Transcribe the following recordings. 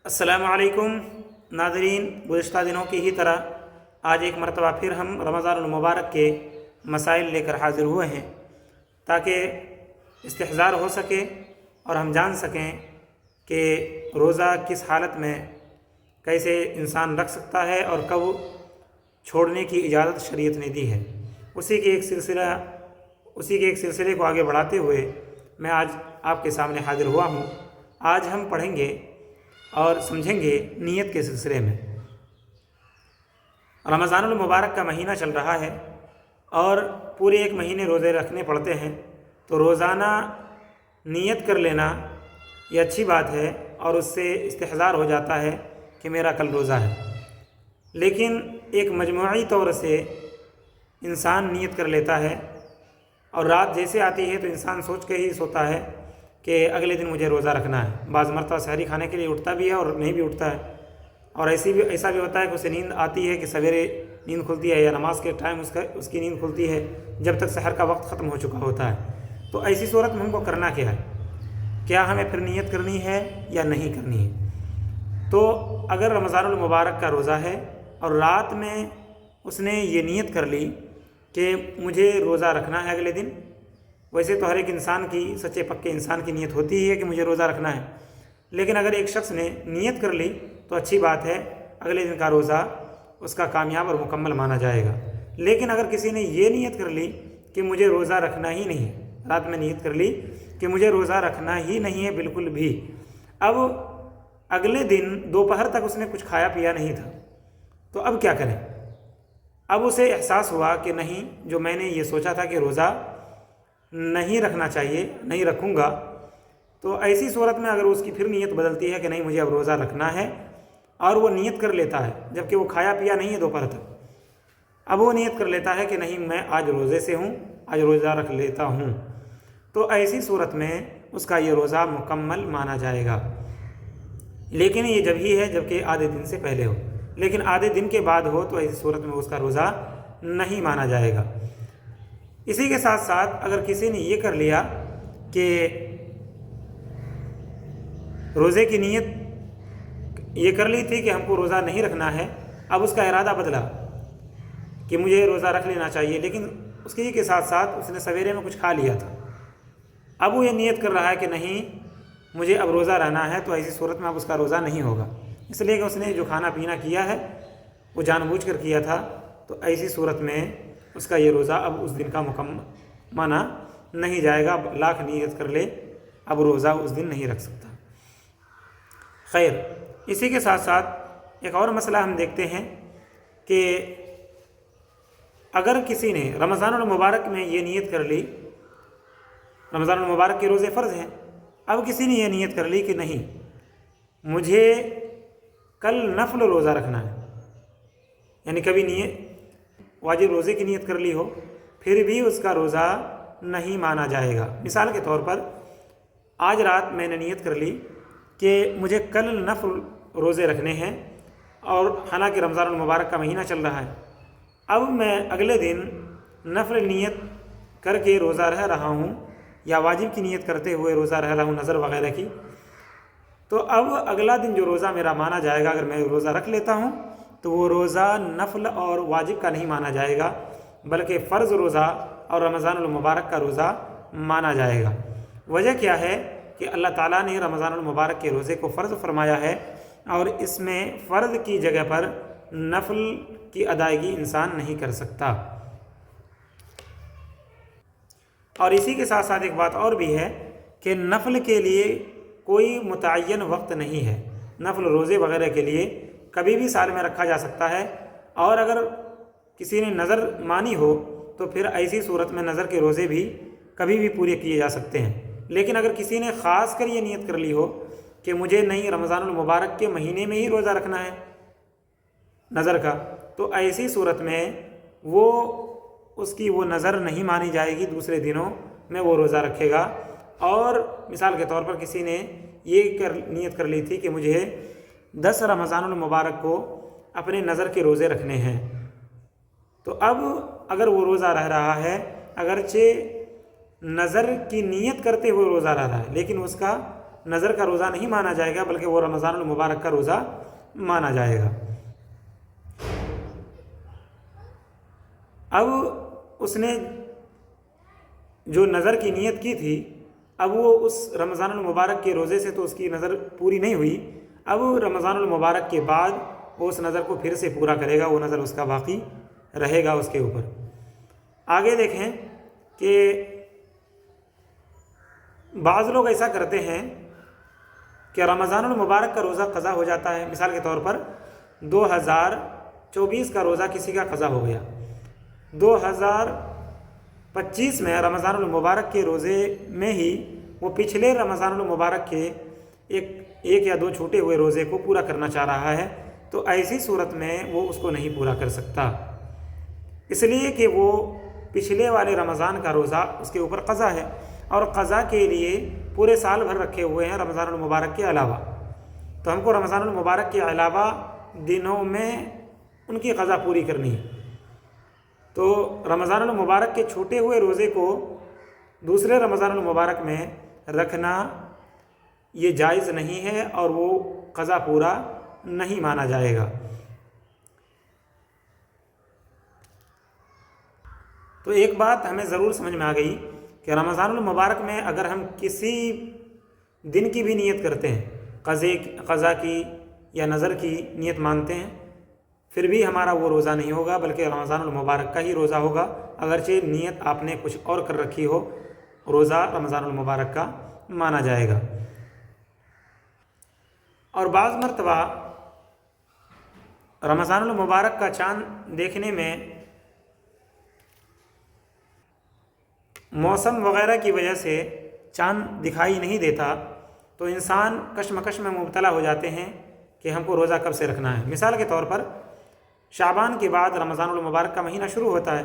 السلام علیکم ناظرین، گزشتہ دنوں کی ہی طرح آج ایک مرتبہ پھر ہم رمضان المبارک کے مسائل لے کر حاضر ہوئے ہیں تاکہ استحضار ہو سکے اور ہم جان سکیں کہ روزہ کس حالت میں کیسے انسان رکھ سکتا ہے اور کب چھوڑنے کی اجازت شریعت نے دی ہے۔ اسی کے ایک سلسلے کو آگے بڑھاتے ہوئے میں آج آپ کے سامنے حاضر ہوا ہوں۔ آج ہم پڑھیں گے اور سمجھیں گے نیت کے سلسلے میں۔ رمضان المبارک کا مہینہ چل رہا ہے اور پورے ایک مہینے روزے رکھنے پڑتے ہیں، تو روزانہ نیت کر لینا یہ اچھی بات ہے اور اس سے استحضار ہو جاتا ہے کہ میرا کل روزہ ہے۔ لیکن ایک مجموعی طور سے انسان نیت کر لیتا ہے اور رات جیسے آتی ہے تو انسان سوچ کے ہی سوتا ہے کہ اگلے دن مجھے روزہ رکھنا ہے۔ بعض مرتبہ سحری کھانے کے لیے اٹھتا بھی ہے اور نہیں بھی اٹھتا ہے، اور ایسا بھی ہوتا ہے کہ اسے نیند آتی ہے کہ سویرے نیند کھلتی ہے یا نماز کے ٹائم اس کی نیند کھلتی ہے جب تک سحر کا وقت ختم ہو چکا ہوتا ہے۔ تو ایسی صورت میں ہم کو کرنا کیا ہے؟ کیا ہمیں پھر نیت کرنی ہے یا نہیں کرنی ہے؟ تو اگر رمضان المبارک کا روزہ ہے اور رات میں اس نے یہ نیت کر لی کہ مجھے روزہ رکھنا ہے اگلے دن، ویسے تو ہر ایک انسان کی، سچے پکے انسان کی نیت ہوتی ہی ہے کہ مجھے روزہ رکھنا ہے، لیکن اگر ایک شخص نے نیت کر لی تو اچھی بات ہے، اگلے دن کا روزہ اس کا کامیاب اور مکمل مانا جائے گا۔ لیکن اگر کسی نے یہ نیت کر لی کہ مجھے روزہ رکھنا ہی نہیں ہے، رات میں نیت کر لی کہ مجھے روزہ رکھنا ہی نہیں ہے بالکل بھی، اب اگلے دن دوپہر تک اس نے کچھ کھایا پیا نہیں تھا، تو اب کیا کریں؟ اب اسے احساس ہوا کہ نہیں، جو میں نے یہ سوچا تھا کہ روزہ نہیں رکھنا چاہیے، نہیں رکھوں گا، تو ایسی صورت میں اگر اس کی پھر نیت بدلتی ہے کہ نہیں مجھے اب روزہ رکھنا ہے، اور وہ نیت کر لیتا ہے جبکہ وہ کھایا پیا نہیں ہے دوپہر تک، اب وہ نیت کر لیتا ہے کہ نہیں میں آج روزے سے ہوں، آج روزہ رکھ لیتا ہوں، تو ایسی صورت میں اس کا یہ روزہ مکمل مانا جائے گا۔ لیکن یہ جب ہی ہے جبکہ آدھے دن سے پہلے ہو، لیکن آدھے دن کے بعد ہو تو ایسی صورت میں اس کا روزہ نہیں مانا جائے گا۔ اسی کے ساتھ ساتھ اگر کسی نے یہ کر لیا کہ روزے کی نیت یہ کر لی تھی کہ ہم کو روزہ نہیں رکھنا ہے، اب اس کا ارادہ بدلا کہ مجھے روزہ رکھ لینا چاہیے، لیکن اس کے ساتھ ساتھ اس نے سویرے میں کچھ کھا لیا تھا، اب وہ یہ نیت کر رہا ہے کہ نہیں مجھے اب روزہ رہنا ہے، تو ایسی صورت میں اب اس کا روزہ نہیں ہوگا، اس لیے کہ اس نے جو کھانا پینا کیا ہے وہ جان بوجھ کر کیا تھا، تو ایسی صورت میں اس کا یہ روزہ اب اس دن کا مکمل مانا نہیں جائے گا، لاکھ نیت کر لے اب روزہ اس دن نہیں رکھ سکتا۔ خیر، اسی کے ساتھ ساتھ ایک اور مسئلہ ہم دیکھتے ہیں کہ اگر کسی نے رمضان المبارک میں یہ نیت کر لی، رمضان المبارک کے روزے فرض ہیں، اب کسی نے یہ نیت کر لی کہ نہیں مجھے کل نفل روزہ رکھنا ہے، یعنی کبھی نیت واجب روزے کی نیت کر لی ہو، پھر بھی اس کا روزہ نہیں مانا جائے گا۔ مثال کے طور پر آج رات میں نے نیت کر لی کہ مجھے کل نفل روزے رکھنے ہیں، اور حالانکہ رمضان المبارک کا مہینہ چل رہا ہے، اب میں اگلے دن نفل نیت کر کے روزہ رہ رہا ہوں یا واجب کی نیت کرتے ہوئے روزہ رہ رہا ہوں نظر وغیرہ کی، تو اب اگلا دن جو روزہ میرا مانا جائے گا، اگر میں روزہ رکھ لیتا ہوں تو وہ روزہ نفل اور واجب کا نہیں مانا جائے گا، بلکہ فرض روزہ اور رمضان المبارک کا روزہ مانا جائے گا۔ وجہ کیا ہے کہ اللہ تعالیٰ نے رمضان المبارک کے روزے کو فرض فرمایا ہے، اور اس میں فرض کی جگہ پر نفل کی ادائیگی انسان نہیں کر سکتا۔ اور اسی کے ساتھ ساتھ ایک بات اور بھی ہے کہ نفل کے لیے کوئی متعین وقت نہیں ہے، نفل روزے وغیرہ کے لیے کبھی بھی سال میں رکھا جا سکتا ہے، اور اگر کسی نے نظر مانی ہو تو پھر ایسی صورت میں نظر کے روزے بھی کبھی بھی پورے کیے جا سکتے ہیں۔ لیکن اگر کسی نے خاص کر یہ نیت کر لی ہو کہ مجھے نہیں رمضان المبارک کے مہینے میں ہی روزہ رکھنا ہے نظر کا، تو ایسی صورت میں اس کی وہ نظر نہیں مانی جائے گی، دوسرے دنوں میں وہ روزہ رکھے گا۔ اور مثال کے طور پر کسی نے یہ نیت کر لی تھی کہ مجھے 10 رمضان المبارک کو اپنے نظر کے روزے رکھنے ہیں، تو اب اگر وہ روزہ رہ رہا ہے، اگرچہ نظر کی نیت کرتے ہوئے روزہ رہ رہا ہے، لیکن اس کا نظر کا روزہ نہیں مانا جائے گا بلکہ وہ رمضان المبارک کا روزہ مانا جائے گا۔ اب اس نے جو نظر کی نیت کی تھی، اب وہ اس رمضان المبارک کے روزے سے تو اس کی نظر پوری نہیں ہوئی، اب رمضان المبارک کے بعد وہ اس نظر کو پھر سے پورا کرے گا، وہ نظر اس کا باقی رہے گا اس کے اوپر۔ آگے دیکھیں کہ بعض لوگ ایسا کرتے ہیں کہ رمضان المبارک کا روزہ قضا ہو جاتا ہے، مثال کے طور پر 2024 کا روزہ کسی کا قضا ہو گیا، 2025 میں رمضان المبارک کے روزے میں ہی وہ پچھلے رمضان المبارک کے ایک یا دو چھوٹے ہوئے روزے کو پورا کرنا چاہ رہا ہے، تو ایسی صورت میں وہ اس کو نہیں پورا کر سکتا، اس لیے کہ وہ پچھلے والے رمضان کا روزہ اس کے اوپر قضا ہے، اور قضا کے لیے پورے سال بھر رکھے ہوئے ہیں رمضان المبارک کے علاوہ، تو ہم کو رمضان المبارک کے علاوہ دنوں میں ان کی قضا پوری کرنی ہے۔ تو رمضان المبارک کے چھوٹے ہوئے روزے کو دوسرے رمضان المبارک میں رکھنا یہ جائز نہیں ہے اور وہ قضا پورا نہیں مانا جائے گا۔ تو ایک بات ہمیں ضرور سمجھ میں آ گئی کہ رمضان المبارک میں اگر ہم کسی دن کی بھی نیت کرتے ہیں، قضا کی یا نظر کی نیت مانتے ہیں، پھر بھی ہمارا وہ روزہ نہیں ہوگا بلکہ رمضان المبارک کا ہی روزہ ہوگا، اگرچہ نیت آپ نے کچھ اور کر رکھی ہو، روزہ رمضان المبارک کا مانا جائے گا۔ اور بعض مرتبہ رمضان المبارک کا چاند دیکھنے میں موسم وغیرہ کی وجہ سے چاند دکھائی نہیں دیتا، تو انسان کشمکش میں مبتلا ہو جاتے ہیں کہ ہم کو روزہ کب سے رکھنا ہے۔ مثال کے طور پر شعبان کے بعد رمضان المبارک کا مہینہ شروع ہوتا ہے،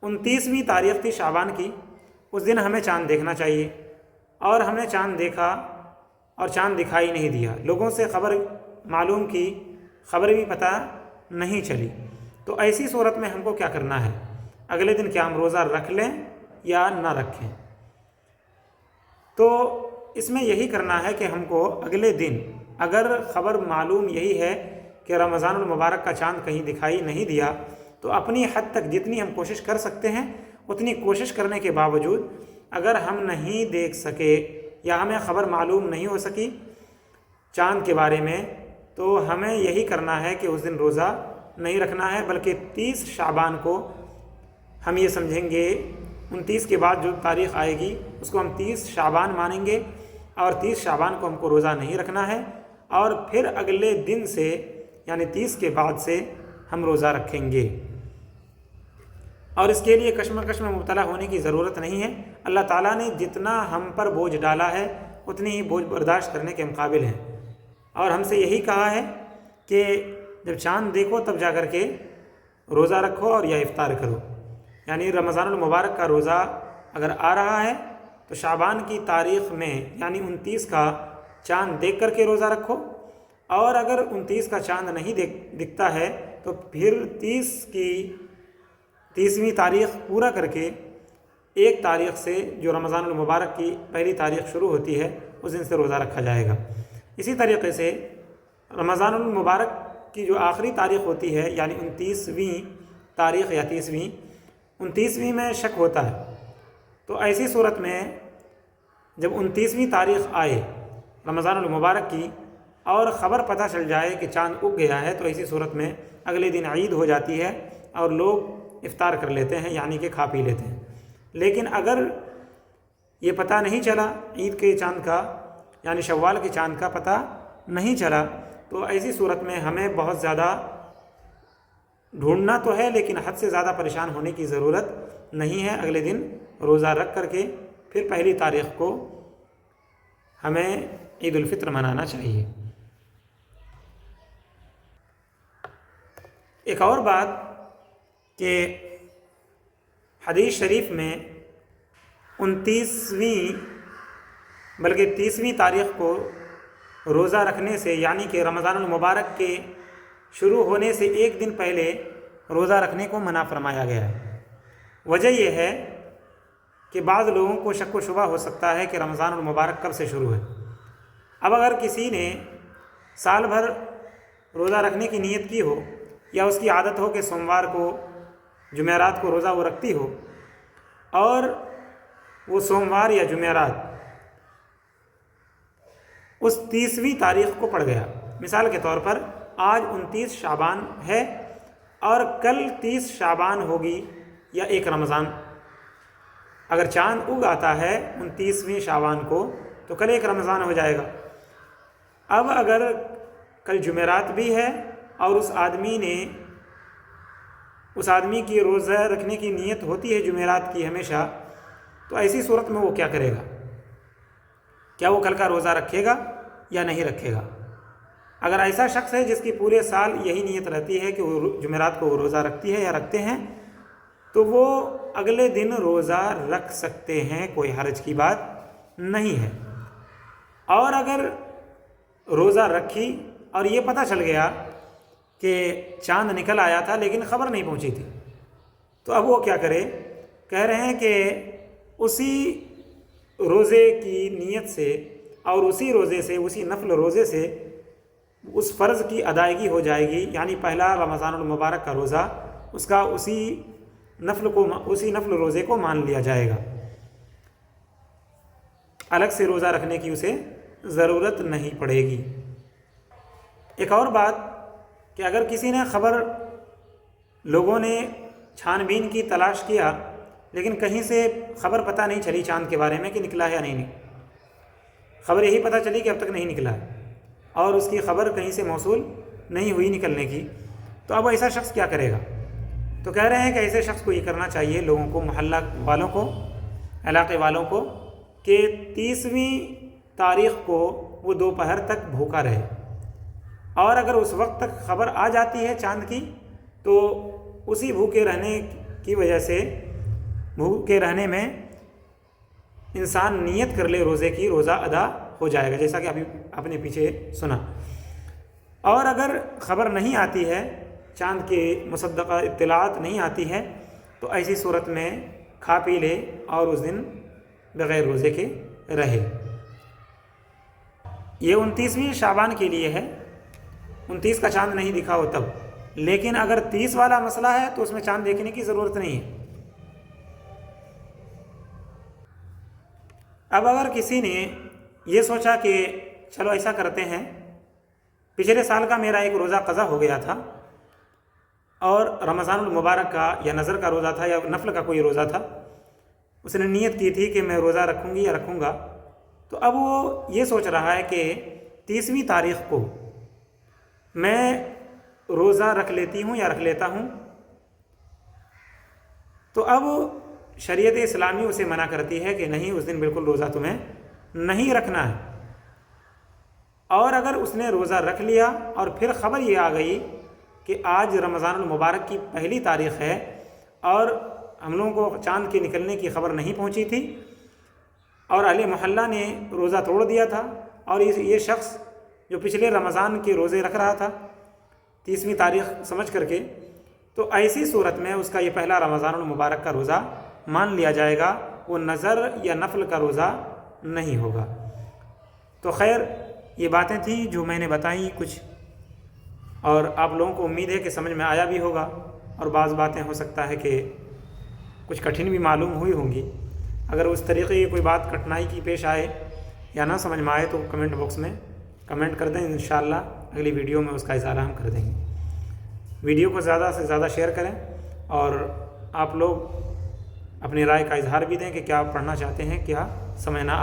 29ویں تاریخ تھی شعبان کی، اس دن ہمیں چاند دیکھنا چاہیے، اور ہم نے چاند دیکھا اور چاند دکھائی نہیں دیا، لوگوں سے خبر معلوم کی، خبر بھی پتہ نہیں چلی، تو ایسی صورت میں ہم کو کیا کرنا ہے؟ اگلے دن کیا ہم روزہ رکھ لیں یا نہ رکھیں؟ تو اس میں یہی کرنا ہے کہ ہم کو اگلے دن اگر خبر معلوم یہی ہے کہ رمضان المبارک کا چاند کہیں دکھائی نہیں دیا، تو اپنی حد تک جتنی ہم کوشش کر سکتے ہیں اتنی کوشش کرنے کے باوجود اگر ہم نہیں دیکھ سکے یا ہمیں خبر معلوم نہیں ہو سکی چاند کے بارے میں، تو ہمیں یہی کرنا ہے کہ اس دن روزہ نہیں رکھنا ہے، بلکہ 30 شعبان کو ہم یہ سمجھیں گے، 29 کے بعد جو تاریخ آئے گی اس کو ہم 30 شعبان مانیں گے، اور 30 شعبان کو ہم کو روزہ نہیں رکھنا ہے، اور پھر اگلے دن سے یعنی 30 کے بعد سے ہم روزہ رکھیں گے۔ اور اس کے لیے کشمکش میں مبتلا ہونے کی ضرورت نہیں ہے، اللہ تعالیٰ نے جتنا ہم پر بوجھ ڈالا ہے اتنی ہی بوجھ برداشت کرنے کے مقابل ہیں، اور ہم سے یہی کہا ہے کہ جب چاند دیکھو تب جا کر کے روزہ رکھو اور یا افطار کرو، یعنی رمضان المبارک کا روزہ اگر آ رہا ہے تو شعبان کی تاریخ میں یعنی 29 کا چاند دیکھ کر کے روزہ رکھو، اور اگر 29 کا چاند نہیں دکھتا ہے تو پھر 30ویں تاریخ پورا کر کے 1 تاریخ سے جو رمضان المبارک کی پہلی تاریخ شروع ہوتی ہے اس دن سے روزہ رکھا جائے گا۔ اسی طریقے سے رمضان المبارک کی جو آخری تاریخ ہوتی ہے یعنی 29ویں تاریخ یا 29ویں میں شک ہوتا ہے، تو ایسی صورت میں جب 29ویں تاریخ آئے رمضان المبارک کی اور خبر پتہ چل جائے کہ چاند اگ گیا ہے، تو ایسی صورت میں اگلے دن عید ہو جاتی ہے اور لوگ افطار کر لیتے ہیں یعنی کہ کھا پی لیتے ہیں۔ لیکن اگر یہ پتہ نہیں چلا عید کے چاند کا یعنی شوال کے چاند کا پتہ نہیں چلا، تو ایسی صورت میں ہمیں بہت زیادہ ڈھونڈنا تو ہے لیکن حد سے زیادہ پریشان ہونے کی ضرورت نہیں ہے، اگلے دن روزہ رکھ کر کے پھر پہلی تاریخ کو ہمیں عید الفطر منانا چاہیے۔ ایک اور بات کہ حدیث شریف میں 29ویں بلکہ 30ویں تاریخ کو روزہ رکھنے سے یعنی کہ رمضان المبارک کے شروع ہونے سے 1 دن پہلے روزہ رکھنے کو منع فرمایا گیا ہے۔ وجہ یہ ہے کہ بعض لوگوں کو شک و شبہ ہو سکتا ہے کہ رمضان المبارک کب سے شروع ہے، اب اگر کسی نے سال بھر روزہ رکھنے کی نیت کی ہو یا اس کی عادت ہو کہ سوموار کو جمعرات کو روزہ وہ رکھتی ہو اور وہ سوموار یا جمعرات اس 30ویں تاریخ کو پڑ گیا، مثال کے طور پر آج 29 شعبان ہے اور کل 30 شعبان ہوگی یا 1 رمضان، اگر چاند اگ آتا ہے 29ویں شعبان کو تو کل 1 رمضان ہو جائے گا۔ اب اگر کل جمعرات بھی ہے اور اس آدمی کی روزہ رکھنے کی نیت ہوتی ہے جمعرات کی ہمیشہ، تو ایسی صورت میں وہ کیا کرے گا؟ کیا وہ کل کا روزہ رکھے گا یا نہیں رکھے گا؟ اگر ایسا شخص ہے جس کی پورے سال یہی نیت رہتی ہے کہ وہ جمعرات کو وہ روزہ رکھتی ہے یا رکھتے ہیں، تو وہ اگلے دن روزہ رکھ سکتے ہیں، کوئی حرج کی بات نہیں ہے۔ اور اگر روزہ رکھی اور یہ پتہ چل گیا کہ چاند نکل آیا تھا لیکن خبر نہیں پہنچی تھی، تو اب وہ کیا کرے؟ کہہ رہے ہیں کہ اسی روزے کی نیت سے اور اسی روزے سے، اسی نفل روزے سے اس فرض کی ادائیگی ہو جائے گی، یعنی پہلا رمضان المبارک کا روزہ اس کا اسی نفل روزے کو مان لیا جائے گا، الگ سے روزہ رکھنے کی اسے ضرورت نہیں پڑے گی۔ ایک اور بات کہ اگر کسی نے لوگوں نے چھان بین کی، تلاش کیا، لیکن کہیں سے خبر پتہ نہیں چلی چاند کے بارے میں کہ نکلا ہے یا نہیں، خبر یہی پتہ چلی کہ اب تک نہیں نکلا ہے اور اس کی خبر کہیں سے موصول نہیں ہوئی نکلنے کی، تو اب ایسا شخص کیا کرے گا؟ تو کہہ رہے ہیں کہ ایسے شخص کو یہ کرنا چاہیے، لوگوں کو، محلہ والوں کو، علاقے والوں کو، کہ 30ویں تاریخ کو وہ دوپہر تک بھوکا رہے، اور اگر اس وقت تک خبر آ جاتی ہے چاند کی تو اسی بھوکے رہنے کی وجہ سے، بھوکے رہنے میں انسان نیت کر لے روزے کی، روزہ ادا ہو جائے گا، جیسا کہ ابھی آپ نے پیچھے سنا۔ اور اگر خبر نہیں آتی ہے، چاند کی مصدقہ اطلاعات نہیں آتی ہے، تو ایسی صورت میں کھا پی لے اور اس دن بغیر روزے کے رہے۔ یہ 29ویں شعبان کے لیے ہے، 29 کا چاند نہیں دکھا ہو تب، لیکن اگر 30 والا مسئلہ ہے تو اس میں چاند دیکھنے کی ضرورت نہیں ہے۔ اب اگر کسی نے یہ سوچا کہ چلو ایسا کرتے ہیں، پچھلے سال کا میرا ایک روزہ قضا ہو گیا تھا اور رمضان المبارک کا یا نظر کا روزہ تھا یا نفل کا کوئی روزہ تھا، اس نے نیت کی تھی کہ میں روزہ رکھوں گی یا رکھوں گا، تو اب وہ یہ سوچ رہا ہے کہ 30ویں تاریخ کو میں روزہ رکھ لیتی ہوں یا رکھ لیتا ہوں، تو اب شریعت اسلامی اسے منع کرتی ہے کہ نہیں، اس دن بالکل روزہ تمہیں نہیں رکھنا ہے۔ اور اگر اس نے روزہ رکھ لیا اور پھر خبر یہ آ گئی کہ آج رمضان المبارک کی پہلی تاریخ ہے اور ہم لوگوں کو چاند کے نکلنے کی خبر نہیں پہنچی تھی اور اہل محلہ نے روزہ توڑ دیا تھا، اور یہ شخص جو پچھلے رمضان کے روزے رکھ رہا تھا 30ویں تاریخ سمجھ کر کے، تو ایسی صورت میں اس کا یہ پہلا رمضان المبارک کا روزہ مان لیا جائے گا، وہ نظر یا نفل کا روزہ نہیں ہوگا۔ تو خیر، یہ باتیں تھیں جو میں نے بتائیں کچھ، اور آپ لوگوں کو امید ہے کہ سمجھ میں آیا بھی ہوگا، اور بعض باتیں ہو سکتا ہے کہ کچھ کٹھن بھی معلوم ہوئی ہوں گی۔ اگر اس طریقے کی کوئی بات کٹھنائی کی پیش آئے یا نہ سمجھ میں آئے تو کمنٹ باکس میں کمنٹ کر دیں، انشاءاللہ اگلی ویڈیو میں اس کا اظہار ہم کر دیں گے۔ ویڈیو کو زیادہ سے زیادہ شیئر کریں اور آپ لوگ اپنی رائے کا اظہار بھی دیں کہ کیا پڑھنا چاہتے ہیں، کیا سمجھنا